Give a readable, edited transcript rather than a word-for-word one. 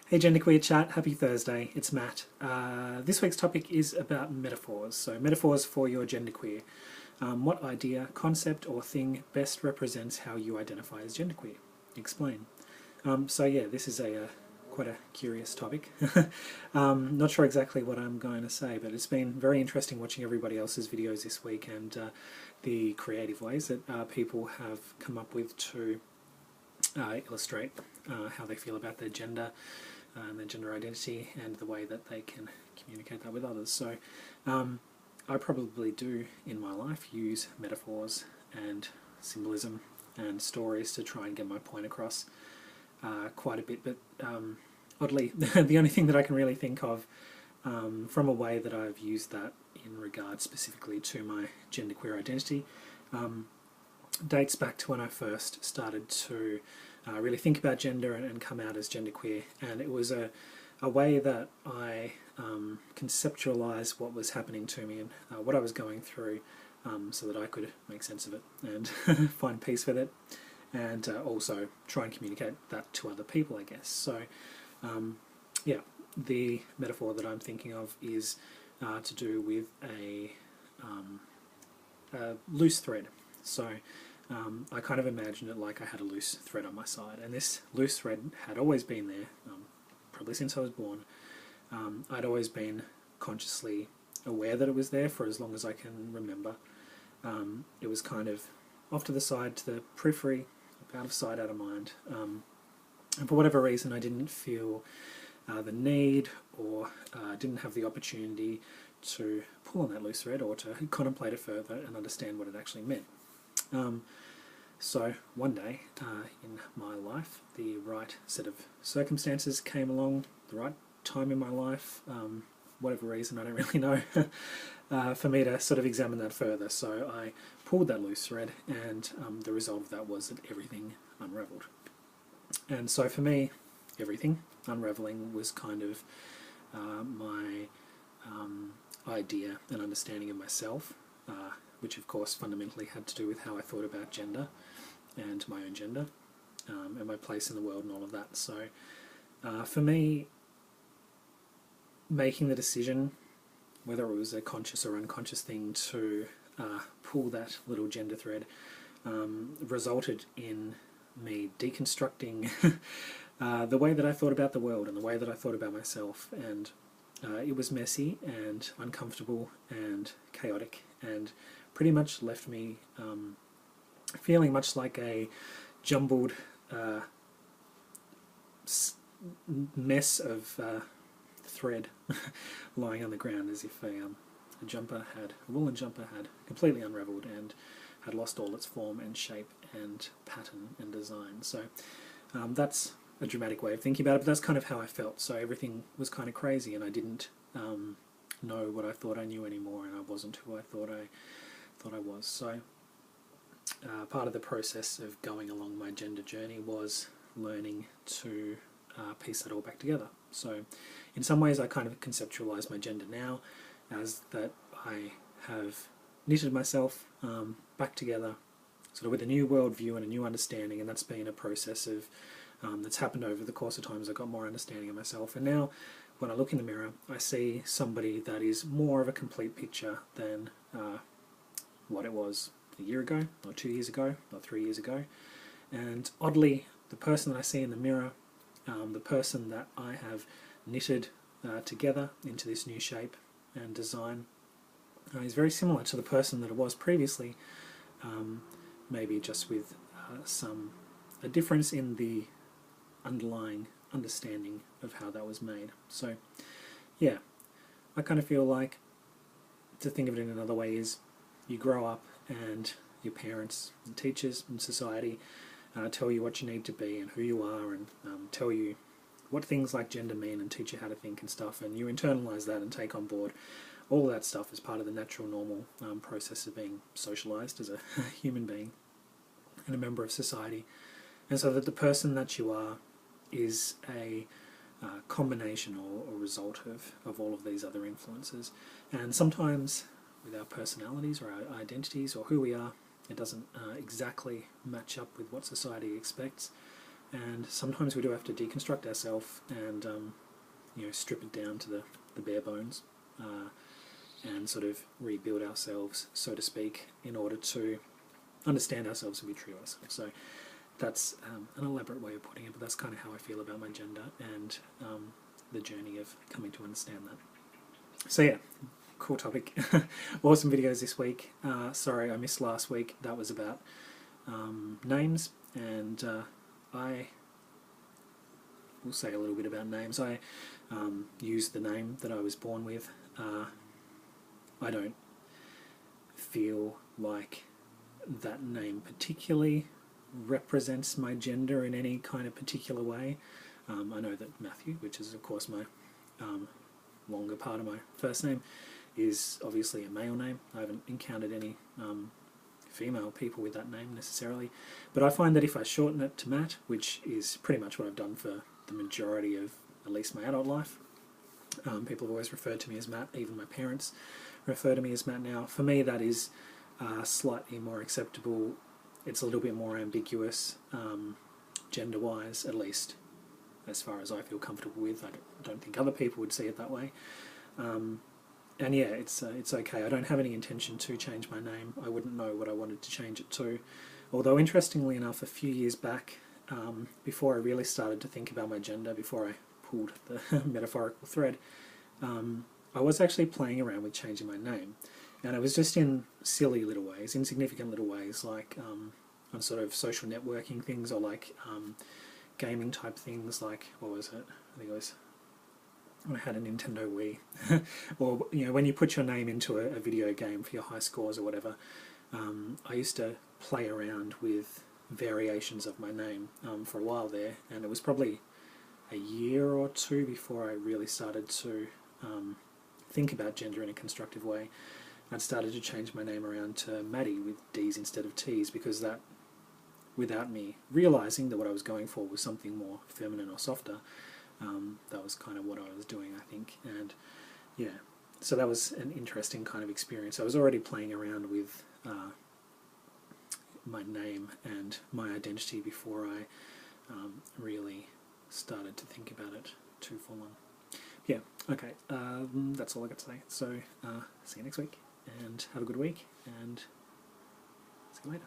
Hey GenderqueerChat, happy Thursday, it's Matt. This week's topic is about metaphors, so metaphors for your genderqueer. What idea, concept or thing best represents how you identify as genderqueer? Explain. This is quite a curious topic. Not sure exactly what I'm going to say, but it's been very interesting watching everybody else's videos this week and the creative ways that people have come up with to illustrate how they feel about their gender and their gender identity and the way that they can communicate that with others. So I probably do in my life use metaphors and symbolism and stories to try and get my point across quite a bit, but oddly the only thing that I can really think of from a way that I've used that in regard specifically to my genderqueer identity dates back to when I first started to really think about gender and come out as genderqueer, and it was a way that I conceptualised what was happening to me and what I was going through so that I could make sense of it and find peace with it, and also try and communicate that to other people, I guess. So the metaphor that I'm thinking of is to do with a loose thread. So I kind of imagined it like I had a loose thread on my side, and this loose thread had always been there, probably since I was born. I'd always been consciously aware that it was there for as long as I can remember. It was kind of off to the side, to the periphery, out of sight, out of mind. And for whatever reason I didn't feel the need or didn't have the opportunity to pull on that loose thread or to contemplate it further and understand what it actually meant. So one day in my life, the right set of circumstances came along, the right time in my life, whatever reason, I don't really know, for me to sort of examine that further. So I pulled that loose thread, and the result of that was that everything unravelled. And so for me, everything unravelling was kind of my idea and understanding of myself, which of course fundamentally had to do with how I thought about gender and my own gender and my place in the world and all of that. So for me, making the decision, whether it was a conscious or unconscious thing, to pull that little gender thread resulted in me deconstructing the way that I thought about the world and the way that I thought about myself, and it was messy and uncomfortable and chaotic, and pretty much left me feeling much like a jumbled mess of thread lying on the ground, as if a woolen jumper had completely unravelled and had lost all its form and shape and pattern and design. So that's a dramatic way of thinking about it, but that's kind of how I felt. So everything was kind of crazy, and I didn't know what I thought I knew anymore, and I wasn't who I thought I was. So part of the process of going along my gender journey was learning to piece that all back together. So in some ways I kind of conceptualise my gender now as that I have knitted myself back together sort of with a new worldview and a new understanding, and that's been a process of that's happened over the course of time as I got more understanding of myself. And now when I look in the mirror, I see somebody that is more of a complete picture than what it was a year ago, or 2 years ago, or 3 years ago. And oddly, the person that I see in the mirror, the person that I have knitted together into this new shape and design, is very similar to the person that it was previously, maybe just with a difference in the underlying understanding of how that was made. So yeah, I kind of feel like, to think of it in another way, is you grow up and your parents and teachers and society tell you what you need to be and who you are, and tell you what things like gender mean and teach you how to think and stuff, and you internalise that and take on board all that stuff as part of the natural, normal process of being socialised as a human being and a member of society. And so that the person that you are is a combination or result of all of these other influences. And sometimes with our personalities or our identities or who we are, it doesn't exactly match up with what society expects. and sometimes we do have to deconstruct ourselves and strip it down to the bare bones, and sort of rebuild ourselves, so to speak, in order to understand ourselves and be true to ourselves. So that's an elaborate way of putting it, but that's kind of how I feel about my gender and the journey of coming to understand that. So yeah, cool topic. Awesome videos this week. Sorry I missed last week. That was about names, and I will say a little bit about names. I used the name that I was born with. I don't feel like that name particularly represents my gender in any kind of particular way. I know that Matthew, which is of course my longer part of my first name, is obviously a male name. I haven't encountered any female people with that name necessarily, but I find that if I shorten it to Matt, which is pretty much what I've done for the majority of at least my adult life, people have always referred to me as Matt. Even my parents refer to me as Matt now. For me, that is slightly more acceptable. It's a little bit more ambiguous, gender-wise, at least as far as I feel comfortable with. I don't think other people would see it that way. And yeah, it's okay. I don't have any intention to change my name. I wouldn't know what I wanted to change it to. Although, interestingly enough, a few years back, before I really started to think about my gender, before I pulled the metaphorical thread, I was actually playing around with changing my name. And it was just in silly little ways, insignificant little ways, like on sort of social networking things, or like gaming type things, like, what was it? I think it was when I had a Nintendo Wii. Or, when you put your name into a video game for your high scores or whatever, I used to play around with variations of my name for a while there, and it was probably a year or two before I really started to think about gender in a constructive way. I'd started to change my name around to Maddie with D's instead of T's, because that, without me realising that what I was going for was something more feminine or softer, that was kind of what I was doing, I think. And yeah, so that was an interesting kind of experience. I was already playing around with my name and my identity before I really started to think about it too full on. Yeah, okay, that's all I got to say. So see you next week, and have a good week, and see you later.